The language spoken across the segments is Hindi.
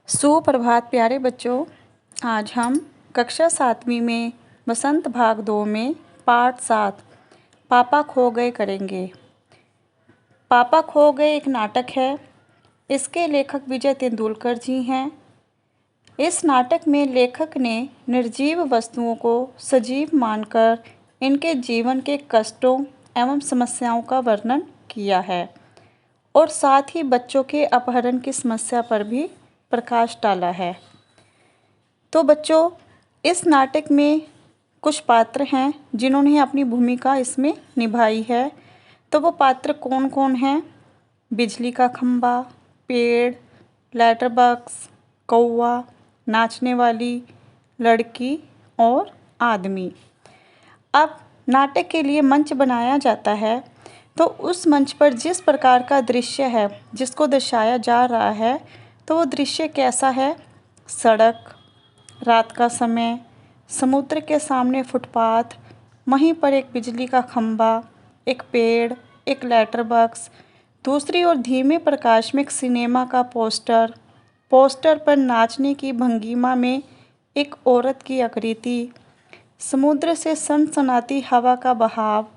सुप्रभात प्यारे बच्चों। आज हम कक्षा 7वीं में बसंत भाग 2 में पाठ 7 पापा खो गए करेंगे। पापा खो गए एक नाटक है। इसके लेखक विजय तेंदुलकर जी हैं। इस नाटक में लेखक ने निर्जीव वस्तुओं को सजीव मानकर इनके जीवन के कष्टों एवं समस्याओं का वर्णन किया है और साथ ही बच्चों के अपहरण की समस्या पर भी प्रकाश डाला है। तो बच्चों, इस नाटक में कुछ पात्र हैं जिन्होंने अपनी भूमिका इसमें निभाई है। तो वो पात्र कौन कौन हैं? बिजली का खंभा, पेड़, लेटर बॉक्स, कौवा, नाचने वाली लड़की और आदमी। अब नाटक के लिए मंच बनाया जाता है तो उस मंच पर जिस प्रकार का दृश्य है जिसको दर्शाया जा रहा है तो वो दृश्य कैसा है? सड़क, रात का समय, समुद्र के सामने फुटपाथ, वहीं पर एक बिजली का खंभा, एक पेड़, एक लेटर बॉक्स, दूसरी ओर धीमे प्रकाश में एक सिनेमा का पोस्टर, पोस्टर पर नाचने की भंगिमा में एक औरत की आकृति, समुद्र से सनसनाती हवा का बहाव,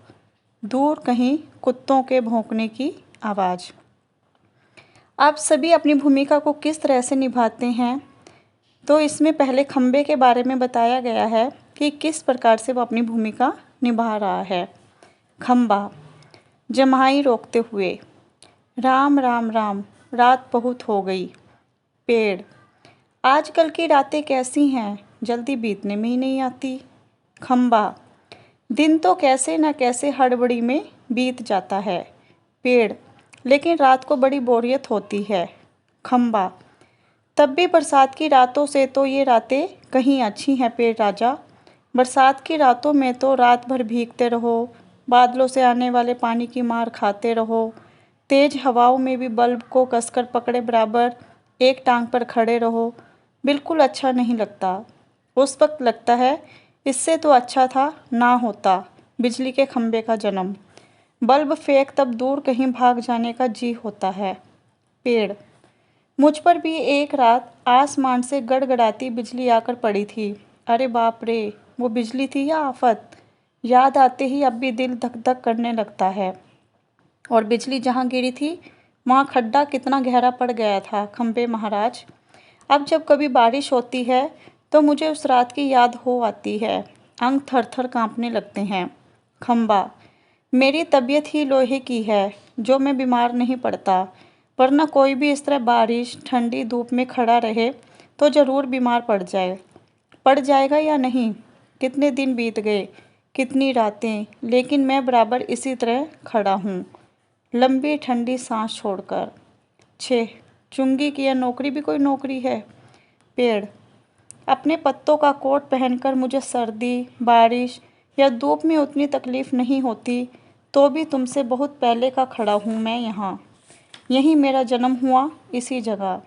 दूर कहीं कुत्तों के भौंकने की आवाज़। आप सभी अपनी भूमिका को किस तरह से निभाते हैं? तो इसमें पहले खंबे के बारे में बताया गया है कि किस प्रकार से वो अपनी भूमिका निभा रहा है। खंबा, जम्हाई रोकते हुए, राम राम राम, रात बहुत हो गई। पेड़, आजकल की रातें कैसी हैं, जल्दी बीतने में ही नहीं आती। खंबा, दिन तो कैसे न कैसे हड़बड़ी में बीत जाता है। पेड़, लेकिन रात को बड़ी बोरियत होती है। खंबा, तब भी बरसात की रातों से तो ये रातें कहीं अच्छी हैं पेड़ राजा। बरसात की रातों में तो रात भर भीगते रहो, बादलों से आने वाले पानी की मार खाते रहो, तेज़ हवाओं में भी बल्ब को कसकर पकड़े बराबर एक टांग पर खड़े रहो, बिल्कुल अच्छा नहीं लगता। उस वक्त लगता है इससे तो अच्छा था ना होता बिजली के खंभे का जन्म। बल्ब फेंक तब दूर कहीं भाग जाने का जी होता है। पेड़, मुझ पर भी एक रात आसमान से गड़गड़ाती बिजली आकर पड़ी थी। अरे बाप रे, वो बिजली थी या आफत? याद आते ही अब भी दिल धक धक करने लगता है। और बिजली जहाँ गिरी थी वहाँ खड्डा कितना गहरा पड़ गया था खंबे महाराज। अब जब कभी बारिश होती है तो मुझे उस रात की याद हो आती है, अंग थर थर काँपने लगते हैं। खंबा, मेरी तबीयत ही लोहे की है जो मैं बीमार नहीं पड़ता, वरना कोई भी इस तरह बारिश ठंडी धूप में खड़ा रहे तो ज़रूर बीमार पड़ जाएगा या नहीं। कितने दिन बीत गए, कितनी रातें, लेकिन मैं बराबर इसी तरह खड़ा हूँ, लंबी ठंडी सांस छोड़कर। छे, चुंगी की यह नौकरी भी कोई नौकरी है। पेड़, अपने पत्तों का कोट पहनकर मुझे सर्दी, बारिश या धूप में उतनी तकलीफ़ नहीं होती, तो भी तुमसे बहुत पहले का खड़ा हूँ मैं यहाँ। यहीं मेरा जन्म हुआ, इसी जगह।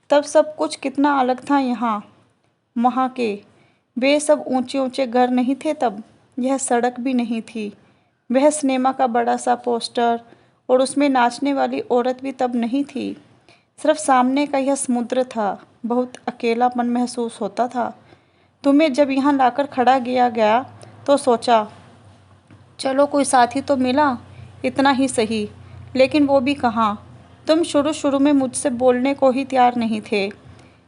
तब सब कुछ कितना अलग था यहाँ वहाँ के। वे सब ऊंचे ऊंचे घर नहीं थे तब, यह सड़क भी नहीं थी, वह सिनेमा का बड़ा सा पोस्टर और उसमें नाचने वाली औरत भी तब नहीं थी। सिर्फ सामने का यह समुद्र था। बहुत अकेलापन महसूस होता था। तुम्हें जब यहाँ लाकर खड़ा किया गया तो सोचा चलो कोई साथी तो मिला, इतना ही सही, लेकिन वो भी कहाँ। तुम शुरू शुरू में मुझसे बोलने को ही तैयार नहीं थे।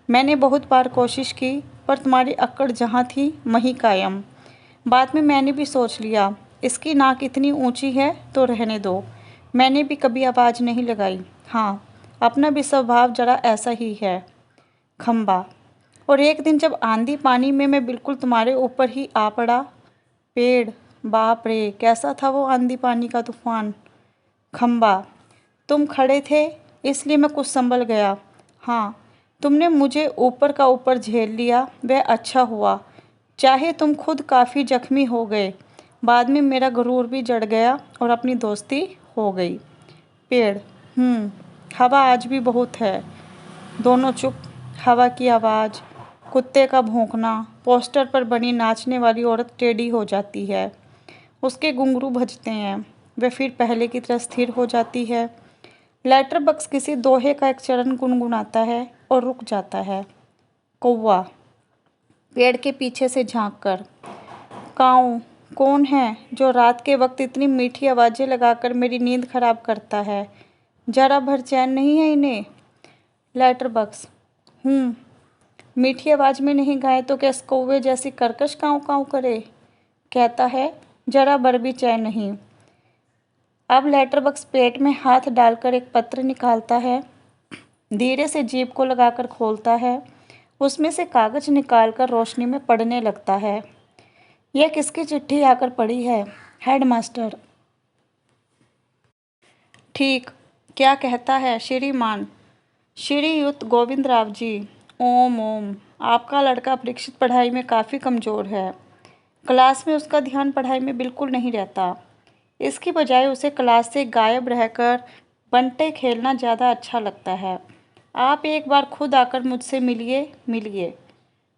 मैंने बहुत बार कोशिश की पर तुम्हारी अक्कड़ जहाँ थी वहीं कायम। बाद में मैंने भी सोच लिया इसकी नाक इतनी ऊंची है तो रहने दो। मैंने भी कभी आवाज़ नहीं लगाई। हाँ, अपना भी स्वभाव जरा ऐसा ही है। खंबा, और एक दिन जब आंधी पानी में मैं बिल्कुल तुम्हारे ऊपर ही आ पड़ा। पेड़, बाप रे, कैसा था वो आंधी पानी का तूफान। खंबा, तुम खड़े थे इसलिए मैं कुछ संभल गया। हाँ, तुमने मुझे ऊपर का ऊपर झेल लिया, वह अच्छा हुआ, चाहे तुम खुद काफ़ी जख्मी हो गए। बाद में मेरा गुरूर भी जड़ गया और अपनी दोस्ती हो गई। पेड़, हवा आज भी बहुत है। दोनों चुप। हवा की आवाज़, कुत्ते का भौंकना, पोस्टर पर बनी नाचने वाली औरत टेढ़ी हो जाती है, उसके घुंघरू बजते हैं, वह फिर पहले की तरह स्थिर हो जाती है। लेटर बॉक्स किसी दोहे का एक चरण गुनगुनाता है। और रुक जाता है। कौवा पेड़ के पीछे से झांककर, काऊ कौन है जो रात के वक्त इतनी मीठी आवाज़ें लगाकर मेरी नींद खराब करता है? जरा भर चैन नहीं है इन्हें? लेटर बॉक्स मीठी आवाज़ में नहीं गाए तो क्या कौवे जैसी कर्कश काऊ काऊ करे? कहता है जरा भर भी चैन नहीं। अब लेटर बॉक्स पेट में हाथ डालकर एक पत्र निकालता है, धीरे से जीभ को लगाकर खोलता है, उसमें से कागज़ निकालकर रोशनी में पढ़ने लगता है। यह किसकी चिट्ठी आकर पड़ी है? हेडमास्टर। ठीक, क्या कहता है श्रीमान? श्रीयुत गोविंदराव जी। ओम ओम। आपका लड़का परीक्षित पढ़ाई में काफ़ी कमज़ोर है। क्लास में उसका ध्यान पढ़ाई में बिल्कुल नहीं रहता। इसकी बजाय उसे क्लास से गायब रहकर बंटे खेलना ज़्यादा अच्छा लगता है। आप एक बार खुद आकर मुझसे मिलिए।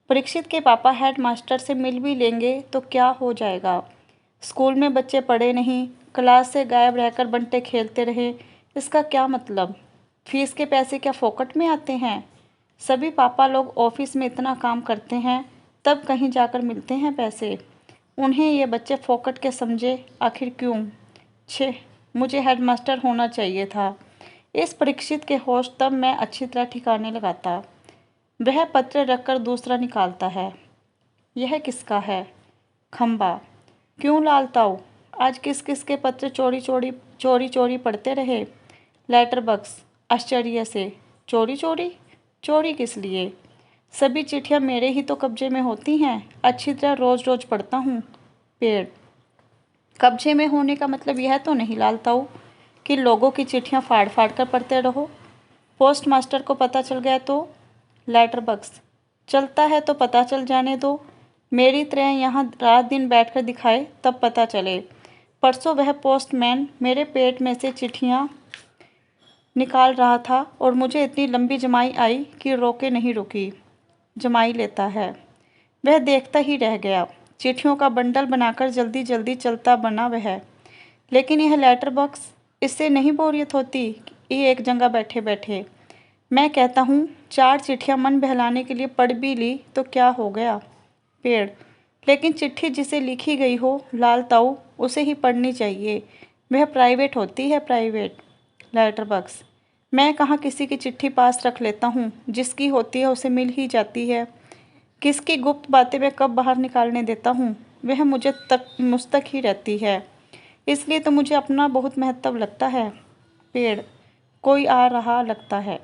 परीक्षित के पापा हेडमास्टर से मिल भी लेंगे तो क्या हो जाएगा? स्कूल में बच्चे पढ़े नहीं, क्लास से गायब रहकर बंटे खेलते रहे, इसका क्या मतलब? फीस के पैसे क्या फोकट में आते हैं? सभी पापा लोग ऑफिस में इतना काम करते हैं, तब कहीं जाकर मिलते हैं पैसे। उन्हें ये बच्चे फोकट के समझे, आखिर क्यों? छे, मुझे हेडमास्टर होना चाहिए था। इस परीक्षित के होश तब मैं अच्छी तरह ठिकाने लगाता। वह पत्र रखकर दूसरा निकालता है। यह किसका है? खंबा। क्यों लाल ताऊ, आज किस किस के पत्र चोरी पढ़ते रहे? लेटर बॉक्स आश्चर्य से। चोरी किस लिए? सभी चिट्ठियाँ मेरे ही तो कब्जे में होती हैं, अच्छी तरह रोज़ रोज़ पढ़ता हूँ। पेड़। कब्जे में होने का मतलब यह तो नहीं लाल ताऊ कि लोगों की चिट्ठियाँ फाड़ फाड़ कर पढ़ते रहो। पोस्ट मास्टर को पता चल गया तो? लेटर बॉक्स चलता है तो पता चल जाने दो, मेरी तरह यहाँ रात दिन बैठकर दिखाए तब पता चले। परसों वह पोस्टमैन मेरे पेट में से चिट्ठियाँ निकाल रहा था और मुझे इतनी लंबी जमाई आई कि रोके नहीं रुकी। जमाई लेता है। वह देखता ही रह गया। चिट्ठियों का बंडल बनाकर जल्दी जल्दी चलता बना वह। लेकिन यह लेटर बॉक्स, इससे नहीं बोरियत होती ये एक जगह बैठे बैठे? मैं कहता हूँ 4 चिट्ठियाँ मन बहलाने के लिए पढ़ भी ली तो क्या हो गया? पेड़। लेकिन चिट्ठी जिसे लिखी गई हो लाल ताऊ, उसे ही पढ़नी चाहिए, वह प्राइवेट होती है, प्राइवेट। लेटर बॉक्स मैं कहाँ किसी की चिट्ठी पास रख लेता हूँ, जिसकी होती है उसे मिल ही जाती है। किसकी गुप्त बातें मैं कब बाहर निकालने देता हूँ, वह मुझ तक ही रहती है, इसलिए तो मुझे अपना बहुत महत्व लगता है। पेड़। कोई आ रहा लगता है।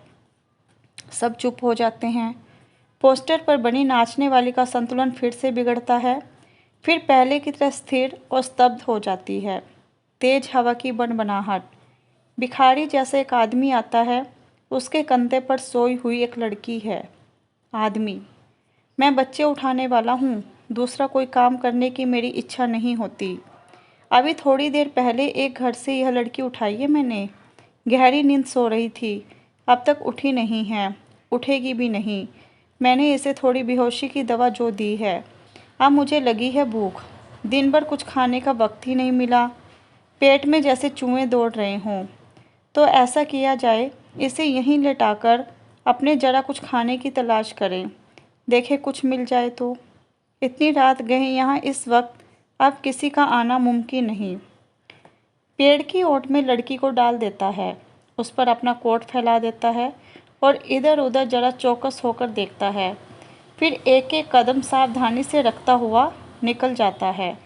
सब चुप हो जाते हैं। पोस्टर पर बनी नाचने वाली का संतुलन फिर से बिगड़ता है, फिर पहले की तरह स्थिर और स्तब्ध हो जाती है। तेज हवा की बनबनाहट। भिखारी जैसे एक आदमी आता है, उसके कंधे पर सोई हुई एक लड़की है। आदमी। मैं बच्चे उठाने वाला हूँ, दूसरा कोई काम करने की मेरी इच्छा नहीं होती। अभी थोड़ी देर पहले एक घर से यह लड़की उठाई है मैंने। गहरी नींद सो रही थी, अब तक उठी नहीं है, उठेगी भी नहीं। मैंने इसे थोड़ी बेहोशी की दवा जो दी है। अब मुझे लगी है भूख, दिन भर कुछ खाने का वक्त ही नहीं मिला, पेट में जैसे चूहे दौड़ रहे हों। तो ऐसा किया जाए, इसे यहीं लेटाकर अपने जरा कुछ खाने की तलाश करें, देखें कुछ मिल जाए तो। इतनी रात गए यहाँ इस वक्त, अब किसी का आना मुमकिन नहीं। पेड़ की ओट में लड़की को डाल देता है, उस पर अपना कोट फैला देता है और इधर उधर जरा चौकस होकर देखता है, फिर एक एक कदम सावधानी से रखता हुआ निकल जाता है।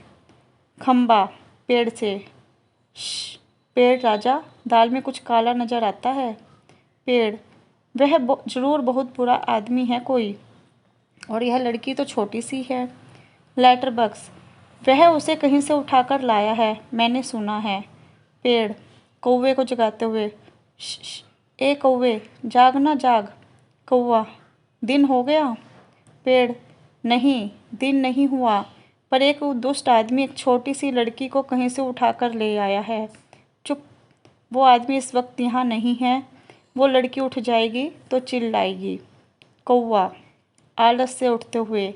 खंबा पेड़ से। पेड़ राजा, दाल में कुछ काला नजर आता है। पेड़। वह जरूर बहुत बुरा आदमी है कोई, और यह लड़की तो छोटी सी है। लेटर बॉक्स वह उसे कहीं से उठाकर लाया है, मैंने सुना है। पेड़ कौवे को जगाते हुए, ए कौवे, जाग ना जाग। कौवा। दिन हो गया? पेड़। नहीं, दिन नहीं हुआ, पर एक दुष्ट आदमी एक छोटी सी लड़की को कहीं से उठाकर ले आया है। चुप, वो आदमी इस वक्त यहाँ नहीं है, वो लड़की उठ जाएगी तो चिल्लाएगी। कौवा आलस से उठते हुए,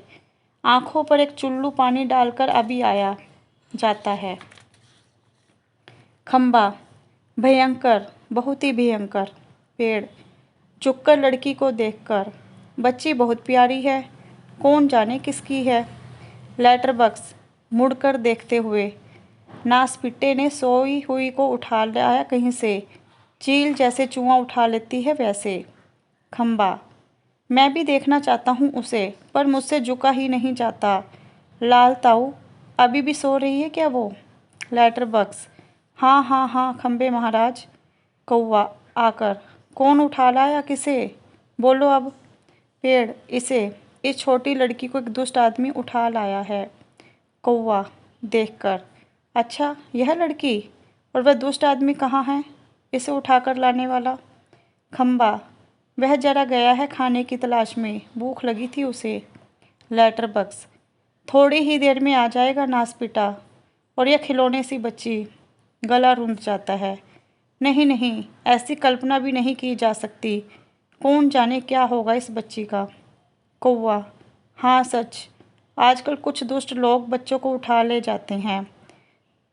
आंखों पर एक चुल्लू पानी डालकर अभी आया जाता है। खंबा भयंकर, बहुत ही भयंकर। पेड़ झुककर लड़की को देखकर, बच्ची बहुत प्यारी है, कौन जाने किसकी है। लेटर बॉक्स मुड़कर देखते हुए, नासपिट्टे ने सोई हुई को उठा लाया कहीं से, चील जैसे चूहा उठा लेती है वैसे। खंबा, मैं भी देखना चाहता हूँ उसे, पर मुझसे झुका ही नहीं जाता। लाल ताऊ, अभी भी सो रही है क्या वो? लेटर बॉक्स, हाँ हाँ हाँ खंबे महाराज। कौवा आकर, कौन उठा लाया किसे? बोलो अब। पेड़, इस छोटी लड़की को एक दुष्ट आदमी उठा लाया है। कौवा देखकर, अच्छा यह लड़की, और वह दुष्ट आदमी कहाँ है इसे उठाकर लाने वाला? खंबा, वह जरा गया है खाने की तलाश में, भूख लगी थी उसे। लेटर बॉक्स, थोड़ी ही देर में आ जाएगा नासपिटा, और यह खिलौने सी बच्ची। गला रुंध जाता है। नहीं नहीं, ऐसी कल्पना भी नहीं की जा सकती, कौन जाने क्या होगा इस बच्ची का। कौवा, हाँ सच, आजकल कुछ दुष्ट लोग बच्चों को उठा ले जाते हैं।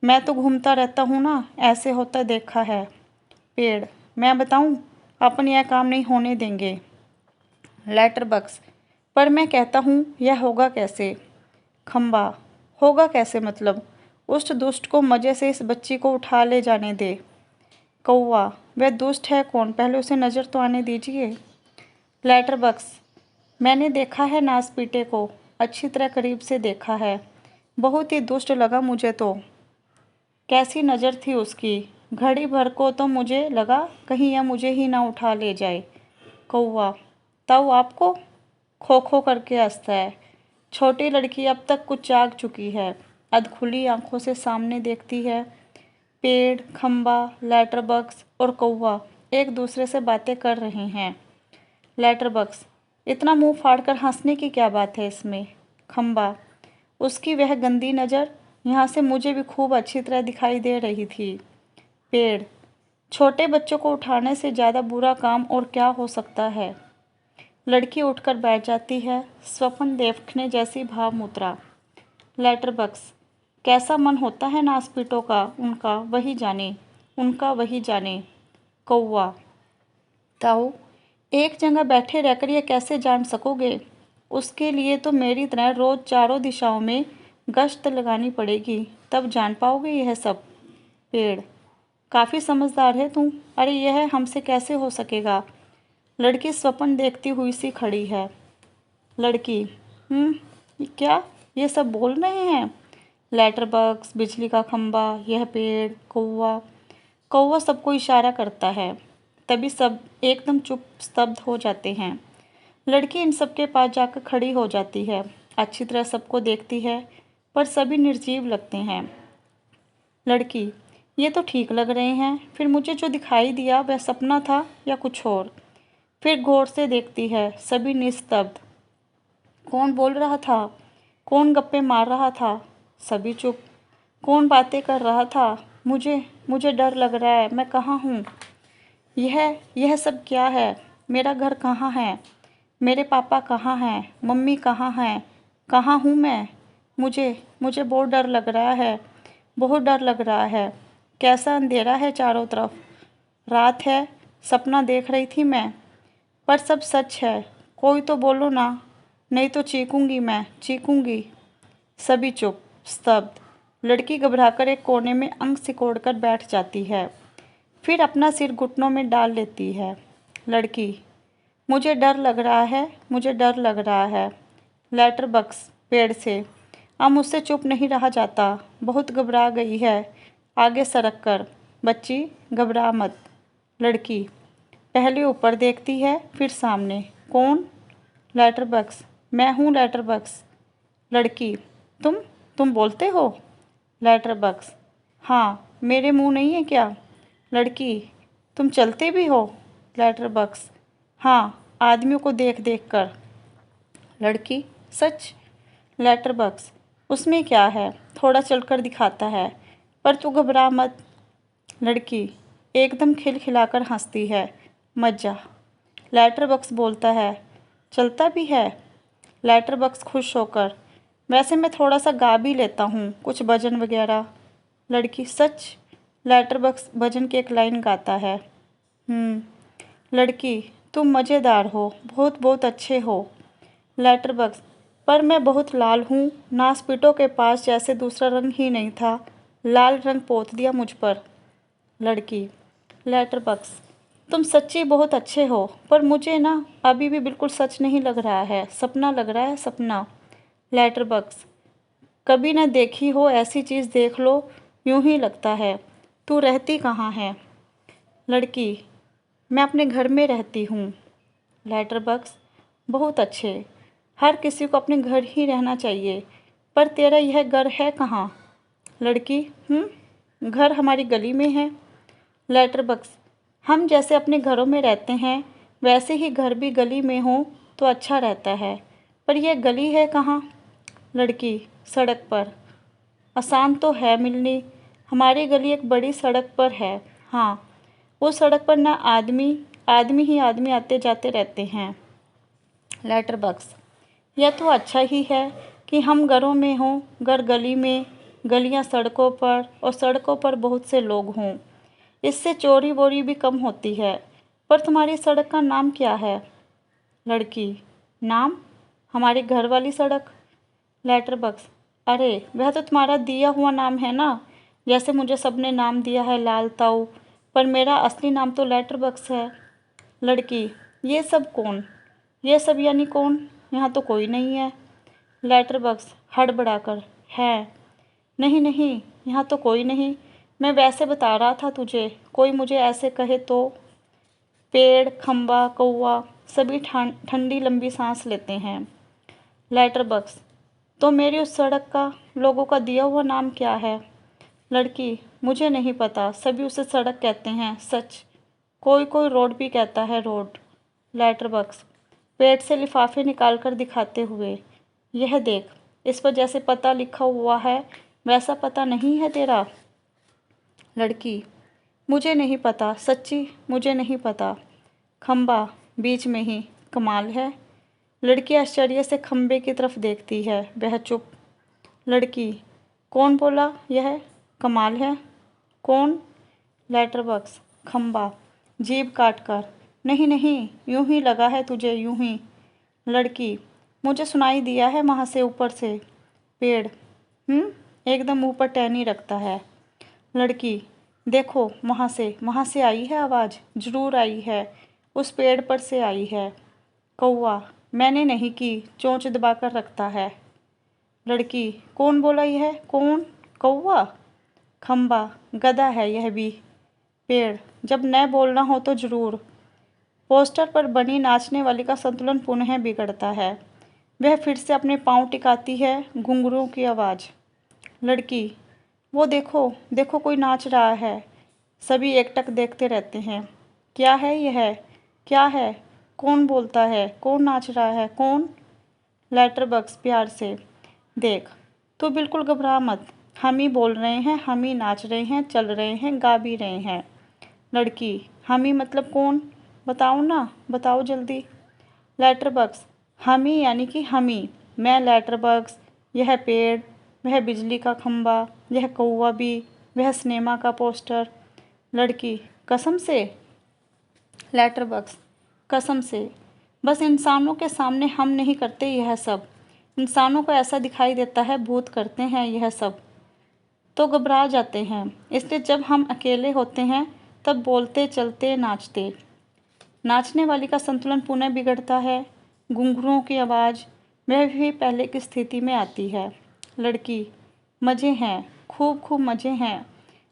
मैं तो घूमता रहता हूँ ना, ऐसे होता देखा है। पेड़, मैं बताऊँ, अपन यह काम नहीं होने देंगे। लेटर बॉक्स, पर मैं कहता हूँ यह होगा कैसे? खंबा, होगा कैसे मतलब? उस दुष्ट को मज़े से इस बच्ची को उठा ले जाने दे। कौवा, वह दुष्ट है कौन, पहले उसे नज़र तो आने दीजिए। लेटर बॉक्स, मैंने देखा है नासपीटे को, अच्छी तरह करीब से देखा है, बहुत ही दुष्ट लगा मुझे तो। कैसी नज़र थी उसकी, घड़ी भर को तो मुझे लगा कहीं यह मुझे ही ना उठा ले जाए। कौवा, ताऊ आपको? खो खो करके हंसता है। छोटी लड़की अब तक कुछ जाग चुकी है, अधखुली आंखों से सामने देखती है। पेड़, खंबा, लेटर बॉक्स और कौवा एक दूसरे से बातें कर रहे हैं। लेटर बॉक्स, इतना मुंह फाड़कर हंसने की क्या बात है इसमें? खंबा, उसकी वह गंदी नज़र यहाँ से मुझे भी खूब अच्छी तरह दिखाई दे रही थी। पेड़, छोटे बच्चों को उठाने से ज़्यादा बुरा काम और क्या हो सकता है? लड़की उठकर बैठ जाती है, स्वप्न देखने जैसी भाव मुद्रा। लेटर बॉक्स, कैसा मन होता है नासपीटों का, उनका वही जाने, उनका वही जाने। कौवा, ताऊ, एक जगह बैठे रहकर यह कैसे जान सकोगे? उसके लिए तो मेरी तरह रोज़ चारों दिशाओं में गश्त लगानी पड़ेगी, तब जान पाओगे यह सब। पेड़, काफ़ी समझदार है तू, अरे यह हमसे कैसे हो सकेगा? लड़की स्वप्न देखती हुई सी खड़ी है। लड़की, क्या ये सब बोल रहे हैं? लेटर बॉक्स, बिजली का खंबा, यह पेड़, कौवा। कौवा सबको इशारा करता है, तभी सब एकदम चुप स्तब्ध हो जाते हैं। लड़की इन सबके पास जाकर खड़ी हो जाती है, अच्छी तरह सबको देखती है, पर सभी निर्जीव लगते हैं। लड़की, ये तो ठीक लग रहे हैं, फिर मुझे जो दिखाई दिया वह सपना था या कुछ और? फिर गौर से देखती है, सभी निस्तब्ध। कौन बोल रहा था, कौन गप्पे मार रहा था? सभी चुप। कौन बातें कर रहा था? मुझे डर लग रहा है, मैं कहाँ हूँ? यह सब क्या है? मेरा घर कहाँ है? मेरे पापा कहाँ हैं? मम्मी कहाँ हैं? कहाँ हूँ मैं? मुझे बहुत डर लग रहा है, बहुत डर लग रहा है। कैसा अंधेरा है चारों तरफ, रात है, सपना देख रही थी मैं, पर सब सच है। कोई तो बोलो ना, नहीं तो चीखूंगी मैं, चीखूंगी। सभी चुप, स्तब्ध। लड़की घबराकर एक कोने में अंग सिकोड़कर बैठ जाती है, फिर अपना सिर घुटनों में डाल लेती है। लड़की, मुझे डर लग रहा है, मुझे डर लग रहा है। लेटर बॉक्स, पेड़ से, अब मुझसे चुप नहीं रहा जाता, बहुत घबरा गई है, आगे सरक कर। बच्ची, घबरा मत। लड़की, पहले ऊपर देखती है, फिर सामने। कौन? लेटर बॉक्स, मैं हूँ लेटर बॉक्स। लड़की, तुम बोलते हो? लेटर बॉक्स, हाँ, मेरे मुंह नहीं है क्या? लड़की, तुम चलते भी हो? लेटर बॉक्स, हाँ, आदमियों को देख देख कर। लड़की, सच? लेटर बॉक्स, उसमें क्या है, थोड़ा चलकर दिखाता है, पर तू घबरा मत। लड़की एकदम खिलखिलाकर हंसती है, मज्जा। लेटर बॉक्स बोलता है, चलता भी है? लेटर बॉक्स खुश होकर, वैसे मैं थोड़ा सा गा भी लेता हूँ, कुछ भजन वगैरह। लड़की, सच? लेटर बॉक्स भजन की एक लाइन गाता है। लड़की, तुम मज़ेदार हो, बहुत बहुत अच्छे हो। लेटर बॉक्स, पर मैं बहुत लाल हूँ। नासपीटों के पास जैसे दूसरा रंग ही नहीं था, लाल रंग पोत दिया मुझ पर। लड़की, लेटर बॉक्स, तुम सच्ची बहुत अच्छे हो, पर मुझे ना अभी भी बिल्कुल सच नहीं लग रहा है, सपना लग रहा है, सपना। लेटर बॉक्स, कभी न देखी हो ऐसी चीज़ देख लो, यूं ही लगता है। तू रहती कहाँ है? लड़की, मैं अपने घर में रहती हूँ। लेटर बॉक्स, बहुत अच्छे। हर किसी को अपने घर ही रहना चाहिए, पर तेरा यह घर है कहाँ? लड़की, घर हमारी गली में है। लेटर बॉक्स, हम जैसे अपने घरों में रहते हैं, वैसे ही घर भी गली में हो तो अच्छा रहता है, पर यह गली है कहाँ? लड़की, सड़क पर। आसान तो है मिलनी, हमारी गली एक बड़ी सड़क पर है। हाँ, उस सड़क पर ना आदमी आदमी ही आदमी आते जाते रहते हैं। लेटर बॉक्स, यह तो अच्छा ही है कि हम घरों में हों, घर गली में, गलियां सड़कों पर और सड़कों पर बहुत से लोग हों। इससे चोरी वोरी भी कम होती है। पर तुम्हारी सड़क का नाम क्या है? लड़की, नाम? हमारे घर वाली सड़क। लेटर बॉक्स, अरे वह तो तुम्हारा दिया हुआ नाम है ना, जैसे मुझे सबने नाम दिया है लाल ताऊ, पर मेरा असली नाम तो लेटर बॉक्स है। लड़की, ये सब कौन? ये सब यानी कौन? यहाँ तो कोई नहीं है। लेटर बॉक्स हड़बड़ाकर, है? नहीं नहीं, यहाँ तो कोई नहीं, मैं वैसे बता रहा था तुझे, कोई मुझे ऐसे कहे तो। पेड़, खंबा, कौवा सभी ठंडी लंबी सांस लेते हैं। लेटर बॉक्स, तो मेरी उस सड़क का, लोगों का दिया हुआ नाम क्या है? लड़की, मुझे नहीं पता, सभी उसे सड़क कहते हैं, सच। कोई कोई रोड भी कहता है, रोड। लेटर बॉक्स पेट से लिफाफे निकाल कर दिखाते हुए, यह देख, इस पर जैसे पता लिखा हुआ है वैसा पता नहीं है तेरा? लड़की, मुझे नहीं पता, सच्ची मुझे नहीं पता। खंबा, बीच में ही, कमाल है। लड़की आश्चर्य से खंबे की तरफ देखती है, वह चुप। लड़की, कौन बोला यह कमाल है? कौन? लेटर बॉक्स, खंबा, जीभ काट कर, नहीं नहीं, यूं ही लगा है तुझे, यूं ही। लड़की, मुझे सुनाई दिया है वहाँ से, ऊपर से। पेड़, एकदम ऊपर टहनी रखता है। लड़की, देखो वहाँ से आई है आवाज़, ज़रूर आई है, उस पेड़ पर से आई है। कौवा, मैंने नहीं की, चोंच दबाकर रखता है। लड़की, कौन बोला यह, कौन? कौवा? खंबा, गधा है यह भी। पेड़, जब न बोलना हो तो ज़रूर। पोस्टर पर बनी नाचने वाली का संतुलन पुनः बिगड़ता है, वह फिर से अपने पाँव टिकाती है, घुंघरूओं की आवाज़। लड़की, वो देखो देखो, कोई नाच रहा है। सभी एकटक देखते रहते हैं। क्या है यह? क्या है? कौन बोलता है? कौन नाच रहा है? कौन? लेटर बॉक्स प्यार से, देख, तू बिल्कुल घबरा मत, हम ही बोल रहे हैं, हम ही नाच रहे हैं, चल रहे हैं, गा भी रहे हैं। लड़की, हम ही मतलब कौन? बताओ ना, बताओ जल्दी। लेटर बॉक्स, हम ही यानी कि हम ही, मैं लेटर बॉक्स, यह पेड़, वह बिजली का खंबा, यह कौवा भी, वह सिनेमा का पोस्टर। लड़की, कसम से? लेटर बॉक्स, कसम से। बस इंसानों के सामने हम नहीं करते यह सब, इंसानों को ऐसा दिखाई देता है भूत करते हैं यह सब, तो घबरा जाते हैं, इसलिए जब हम अकेले होते हैं तब बोलते, चलते, नाचते। नाचने वाली का संतुलन पुनः बिगड़ता है, घुंघरूओं की आवाज़ वह भी पहले की स्थिति में आती है। लड़की, मज़े हैं, खूब खूब मज़े हैं,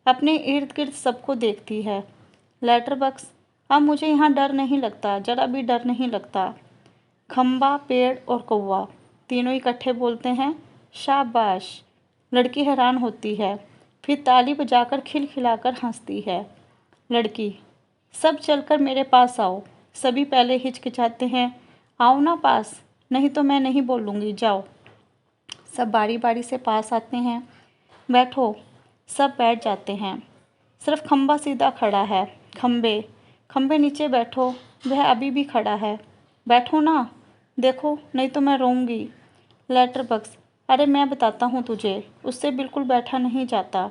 अपने इर्द गिर्द सबको देखती है। लेटर बॉक्स, अब मुझे यहाँ डर नहीं लगता, जरा भी डर नहीं लगता। खंबा, पेड़ और कौवा तीनों इकट्ठे बोलते हैं, शाबाश। लड़की हैरान होती है, फिर ताली बजाकर खिलखिलाकर हंसती है। लड़की, सब चलकर मेरे पास आओ। सभी पहले हिचकिचाते हैं, आओ ना पास, नहीं तो मैं नहीं बोलूँगी, जाओ। सब बारी बारी से पास आते हैं। बैठो। सब बैठ जाते हैं, सिर्फ खंबा सीधा खड़ा है। खंबे, खंबे नीचे बैठो, वह अभी भी खड़ा है, बैठो ना, देखो नहीं तो मैं रोऊंगी। लेटर बॉक्स, अरे मैं बताता हूँ तुझे, उससे बिल्कुल बैठा नहीं जाता।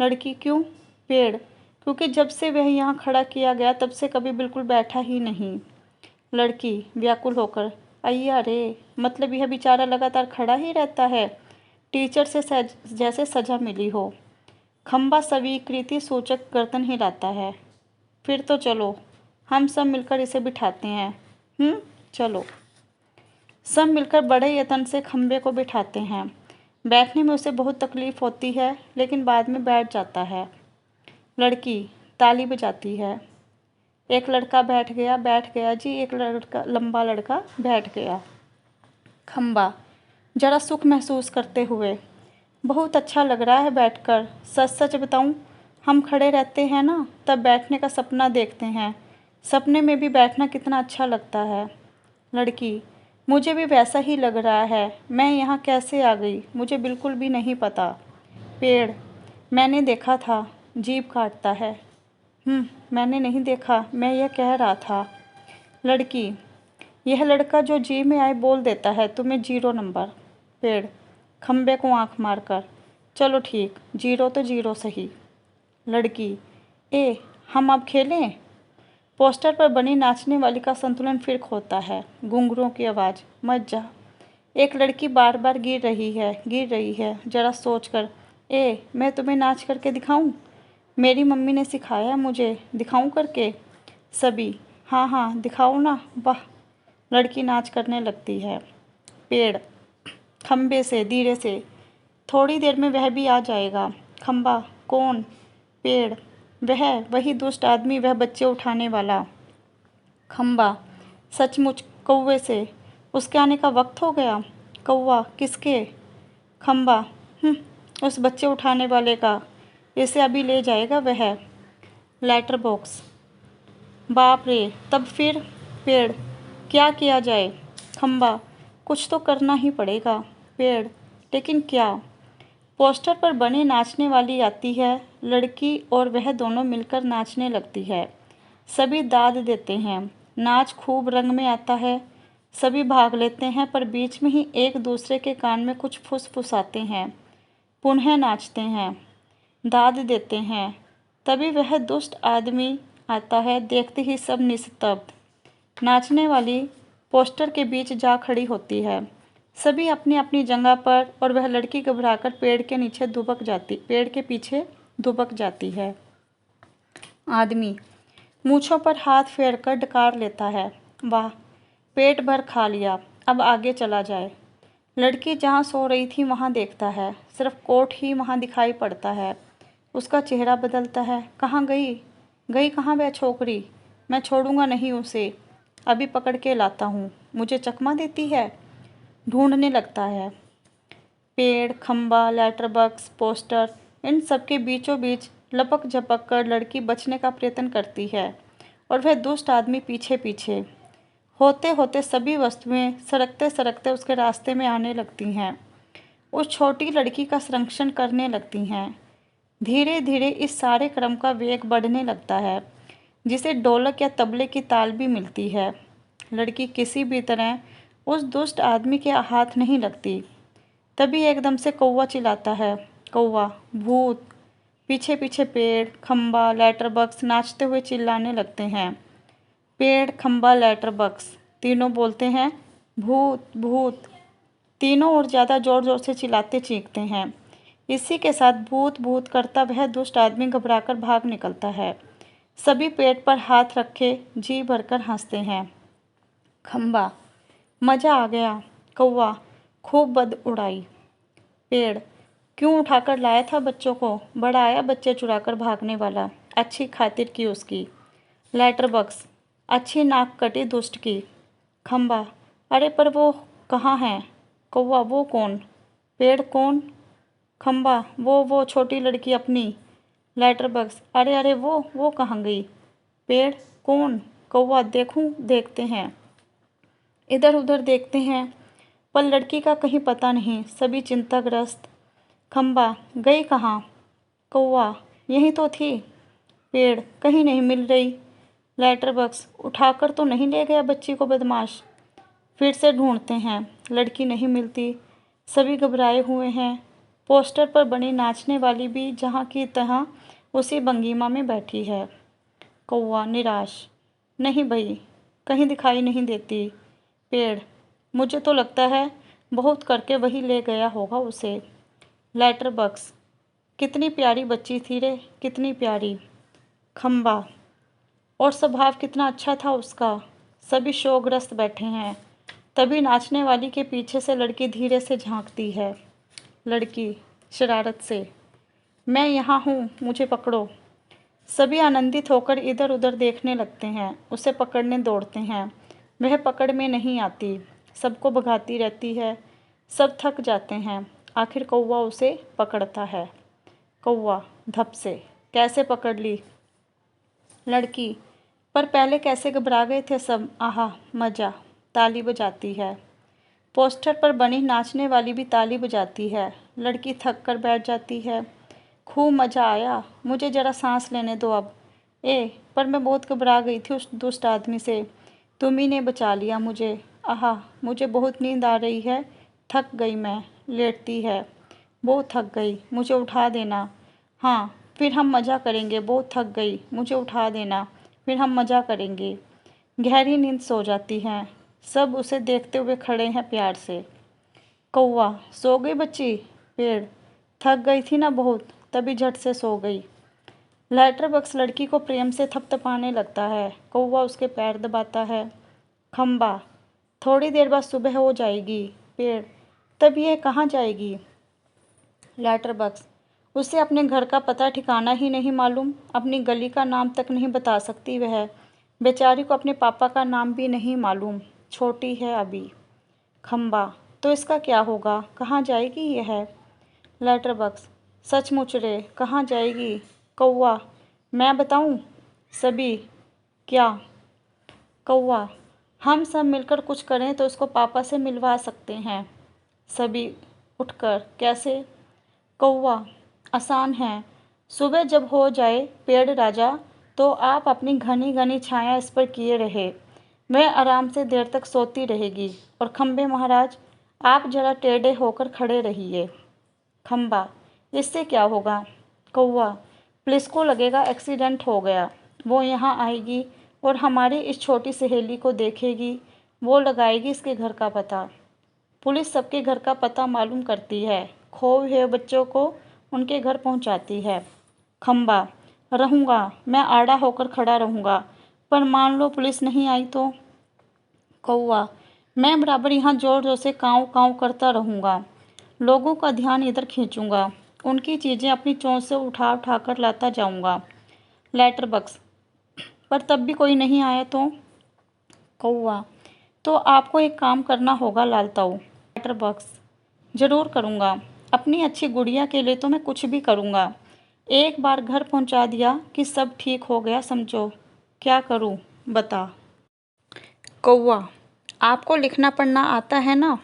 लड़की, क्यों? पेड़, क्योंकि जब से वह यहाँ खड़ा किया गया तब से कभी बिल्कुल बैठा ही नहीं। लड़की व्याकुल होकर, अय्या रे, मतलब यह बेचारा लगातार खड़ा ही रहता है, टीचर से जैसे सजा मिली हो। खंबा स्वीकृति सूचक गर्दन हिलाता है। फिर तो चलो, हम सब मिलकर इसे बिठाते हैं। चलो। सब मिलकर बड़े यत्न से खंबे को बिठाते हैं। बैठने में उसे बहुत तकलीफ होती है, लेकिन बाद में बैठ जाता है। लड़की ताली बजाती है। एक लड़का बैठ गया जी, एक लड़का, लंबा लड़का बैठ गया। खंबा जरा सुख महसूस करते हुए, बहुत अच्छा लग रहा है बैठकर। सच सच बताऊं, हम खड़े रहते हैं ना, तब बैठने का सपना देखते हैं। सपने में भी बैठना कितना अच्छा लगता है। लड़की, मुझे भी वैसा ही लग रहा है। मैं यहाँ कैसे आ गई, मुझे बिल्कुल भी नहीं पता। पेड़, मैंने देखा था, जीभ काटता है। मैंने नहीं देखा, मैं यह कह रहा था। लड़की, यह लड़का जो जी में आए बोल देता है, तुम्हें 0 नंबर। पेड़ खंबे को आंख मारकर, चलो ठीक, 0 तो 0 सही। लड़की, हम अब खेलें? पोस्टर पर बनी नाचने वाली का संतुलन फिर खोता है। घुंघरुओं की आवाज़, मत जा। एक लड़की बार बार गिर रही है, जरा सोच कर। मैं तुम्हें नाच करके दिखाऊं? मेरी मम्मी ने सिखाया मुझे, दिखाऊं करके? सभी, हाँ हाँ दिखाओ ना, वाह। लड़की नाच करने लगती है। पेड़ खंबे से धीरे से, थोड़ी देर में वह भी आ जाएगा। खंबा, कौन? पेड़, वही दुष्ट आदमी, वह बच्चे उठाने वाला। खंबा, सचमुच कौवे से? उसके आने का वक्त हो गया? कौवा, किसके? खंबा, उस बच्चे उठाने वाले का, इसे अभी ले जाएगा वह। लेटर बॉक्स, बाप रे, तब फिर? पेड़, क्या किया जाए? खंबा, कुछ तो करना ही पड़ेगा। पेड़, लेकिन क्या? पोस्टर पर बनी नाचने वाली आती है। लड़की और वह दोनों मिलकर नाचने लगती है। सभी दाद देते हैं। नाच खूब रंग में आता है। सभी भाग लेते हैं, पर बीच में ही एक दूसरे के कान में कुछ फुसफुसाते हैं। पुनः नाचते हैं, दाद देते हैं। तभी वह दुष्ट आदमी आता है। देखते ही सब निस्तब्ध। नाचने वाली पोस्टर के बीच जा खड़ी होती है। सभी अपनी अपनी जगह पर, और वह लड़की घबराकर पेड़ के पीछे दुबक जाती है। आदमी मूँछों पर हाथ फेरकर डकार लेता है। वाह, पेट भर खा लिया, अब आगे चला जाए। लड़की जहाँ सो रही थी वहाँ देखता है। सिर्फ कोट ही वहाँ दिखाई पड़ता है। उसका चेहरा बदलता है। कहाँ गई कहाँ वह छोकरी? मैं छोड़ूंगा नहीं उसे, अभी पकड़ के लाता हूँ। मुझे चकमा देती है। ढूंढने लगता है। पेड़, खंबा, लेटर बॉक्स, पोस्टर, इन सबके बीचों बीच लपक झपक कर लड़की बचने का प्रयत्न करती है, और वह दुष्ट आदमी पीछे पीछे। होते होते सभी वस्तुएं सरकते सरकते उसके रास्ते में आने लगती हैं। उस छोटी लड़की का संरक्षण करने लगती हैं। धीरे धीरे इस सारे क्रम का वेग बढ़ने लगता है, जिसे ढोलक या तबले की ताल भी मिलती है। लड़की किसी भी तरह उस दुष्ट आदमी के हाथ नहीं लगती। तभी एकदम से कौवा चिल्लाता है, कौवा, भूत। पीछे पीछे पेड़, खंबा, लेटर बॉक्स नाचते हुए चिल्लाने लगते हैं। पेड़, खंबा, लेटर बॉक्स तीनों बोलते हैं, भूत भूत। तीनों और ज़्यादा ज़ोर ज़ोर से चिल्लाते चीखते हैं। इसी के साथ भूत भूत करता वह दुष्ट आदमी घबराकर भाग निकलता है। सभी पेट पर हाथ रखे जी भरकर हंसते हैं। खंबा, मज़ा आ गया। कौवा, खूब बद उड़ाई। पेड़, क्यों उठाकर लाया था बच्चों को? बड़ा आया बच्चे चुराकर भागने वाला, अच्छी खातिर की उसकी। लेटर बॉक्स, अच्छी नाक कटी दुष्ट की। खंबा, अरे पर वो कहाँ है? कौवा, वो कौन? पेड़, कौन? खंबा, वो छोटी लड़की अपनी। लेटर बॉक्स, अरे अरे वो कहाँ गई? पेड़, कौन? कौवा, देखते हैं। इधर उधर देखते हैं, पर लड़की का कहीं पता नहीं। सभी चिंताग्रस्त। खंबा, गई कहाँ? कौवा, यहीं तो थी। पेड़, कहीं नहीं मिल रही। लेटर बॉक्स, उठाकर तो नहीं ले गया बच्ची को बदमाश? फिर से ढूंढते हैं, लड़की नहीं मिलती। सभी घबराए हुए हैं। पोस्टर पर बनी नाचने वाली भी जहाँ की तहाँ उसी भंगिमा में बैठी है। कौवा निराश, नहीं भई, कहीं दिखाई नहीं देती। पेड़, मुझे तो लगता है बहुत करके वही ले गया होगा उसे। लेटर बॉक्स, कितनी प्यारी बच्ची थी रे, कितनी प्यारी। खंबा, और स्वभाव कितना अच्छा था उसका। सभी शोकग्रस्त बैठे हैं। तभी नाचने वाली के पीछे से लड़की धीरे से झांकती है। लड़की शरारत से, मैं यहाँ हूँ, मुझे पकड़ो। सभी आनंदित होकर इधर उधर देखने लगते हैं, उसे पकड़ने दौड़ते हैं। वह पकड़ में नहीं आती, सबको भगाती रहती है। सब थक जाते हैं। आखिर कौवा उसे पकड़ता है। कौवा धप से, कैसे पकड़ ली? लड़की, पर पहले कैसे घबरा गए थे सब। आहा मज़ा। ताली बजाती है। पोस्टर पर बनी नाचने वाली भी ताली बजाती है। लड़की थक कर बैठ जाती है। खूब मज़ा आया, मुझे ज़रा सांस लेने दो अब। पर मैं बहुत घबरा गई थी उस दुष्ट आदमी से, तुम ही ने बचा लिया मुझे। आहा, मुझे बहुत नींद आ रही है, थक गई मैं। लेटती है, बहुत थक गई, मुझे उठा देना। हाँ, फिर हम मज़ा करेंगे, बहुत थक गई, मुझे उठा देना, फिर हम मज़ा करेंगे। गहरी नींद सो जाती हैं। सब उसे देखते हुए खड़े हैं प्यार से। कौवा, सो गई बच्ची? पेड़, थक गई थी ना बहुत, तभी झट से सो गई। लेटर बॉक्स लड़की को प्रेम से थपथपाने लगता है। कौवा उसके पैर दबाता है। खंबा, थोड़ी देर बाद सुबह हो जाएगी। पेड़, तब ये कहाँ जाएगी? लेटर बॉक्स, उसे अपने घर का पता ठिकाना ही नहीं मालूम, अपनी गली का नाम तक नहीं बता सकती वह। बेचारी को अपने पापा का नाम भी नहीं मालूम, छोटी है अभी। खंबा, तो इसका क्या होगा, कहाँ जाएगी यह? लेटर बॉक्स, सचमुच रे, कहाँ जाएगी? कौवा, मैं बताऊँ? सभी, क्या? कौवा, हम सब मिलकर कुछ करें तो उसको पापा से मिलवा सकते हैं। सभी उठकर, कैसे? कौवा, आसान है। सुबह जब हो जाए पेड़ राजा, तो आप अपनी घनी घनी छाया इस पर किए रहे, वह आराम से देर तक सोती रहेगी। और खंबे महाराज, आप जरा टेढ़े होकर खड़े रहिए। खंबा, इससे क्या होगा? कौवा, पुलिस को लगेगा एक्सीडेंट हो गया, वो यहाँ आएगी और हमारी इस छोटी सहेली को देखेगी, वो लगाएगी इसके घर का पता। पुलिस सबके घर का पता मालूम करती है, खोए हुए बच्चों को उनके घर पहुंचाती है। खंबा, रहूँगा, मैं आड़ा होकर खड़ा रहूँगा, पर मान लो पुलिस नहीं आई तो? कौवा, मैं बराबर यहाँ जोर जोर से काँव काँव करता रहूँगा, लोगों का ध्यान इधर खींचूंगा, उनकी चीज़ें अपनी चोंच से उठा उठा कर लाता जाऊँगा। लेटर बॉक्स, पर तब भी कोई नहीं आया तो? कौवा, तो आपको एक काम करना होगा लालताऊ। लेटर बॉक्स, ज़रूर करूँगा, अपनी अच्छी गुड़िया के लिए तो मैं कुछ भी करूँगा। एक बार घर पहुँचा दिया कि सब ठीक हो गया समझो। क्या करूँ बता? कौवा, आपको लिखना पढ़ना आता है ना?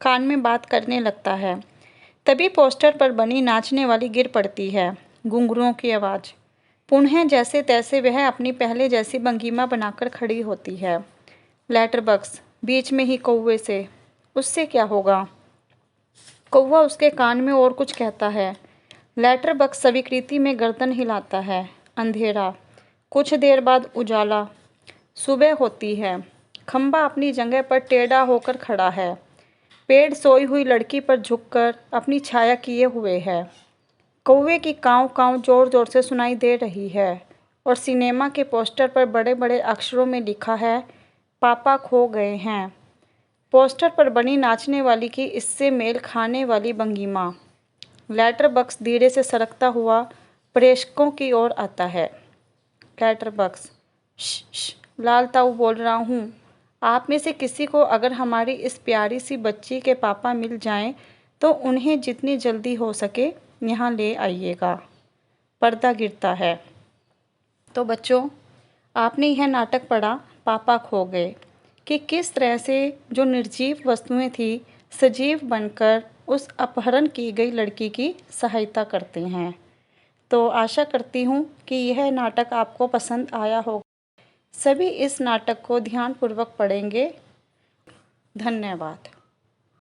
कान में बात करने लगता है। तभी पोस्टर पर बनी नाचने वाली गिर पड़ती है। घुंघरुओं की आवाज़। पुनः जैसे तैसे वह अपनी पहले जैसी भंगिमा बनाकर खड़ी होती है। लेटर बॉक्स बीच में ही कौवे से, उससे क्या होगा? कौवा उसके कान में और कुछ कहता है। लेटर बॉक्स स्वीकृति में गर्दन हिलाता है। अंधेरा, कुछ देर बाद उजाला। सुबह होती है। खंबा अपनी जगह पर टेढ़ा होकर खड़ा है। पेड़ सोई हुई लड़की पर झुककर अपनी छाया किए हुए है। कौवे की काँव काँव जोर जोर से सुनाई दे रही है और सिनेमा के पोस्टर पर बड़े बड़े अक्षरों में लिखा है, पापा खो गए हैं। पोस्टर पर बनी नाचने वाली की इससे मेल खाने वाली भंगिमा। लेटर बॉक्स धीरे से सरकता हुआ प्रेषकों की ओर आता है। लेटर बॉक्स, लालताऊ बोल रहा हूँ, आप में से किसी को अगर हमारी इस प्यारी सी बच्ची के पापा मिल जाएं तो उन्हें जितनी जल्दी हो सके यहाँ ले आइएगा। पर्दा गिरता है। तो बच्चों, आपने यह नाटक पढ़ा पापा खो गए, कि किस तरह से जो निर्जीव वस्तुएं थी सजीव बनकर उस अपहरण की गई लड़की की सहायता करते हैं। तो आशा करती हूँ कि यह नाटक आपको पसंद आया होगा। सभी इस नाटक को ध्यानपूर्वक पढ़ेंगे। धन्यवाद।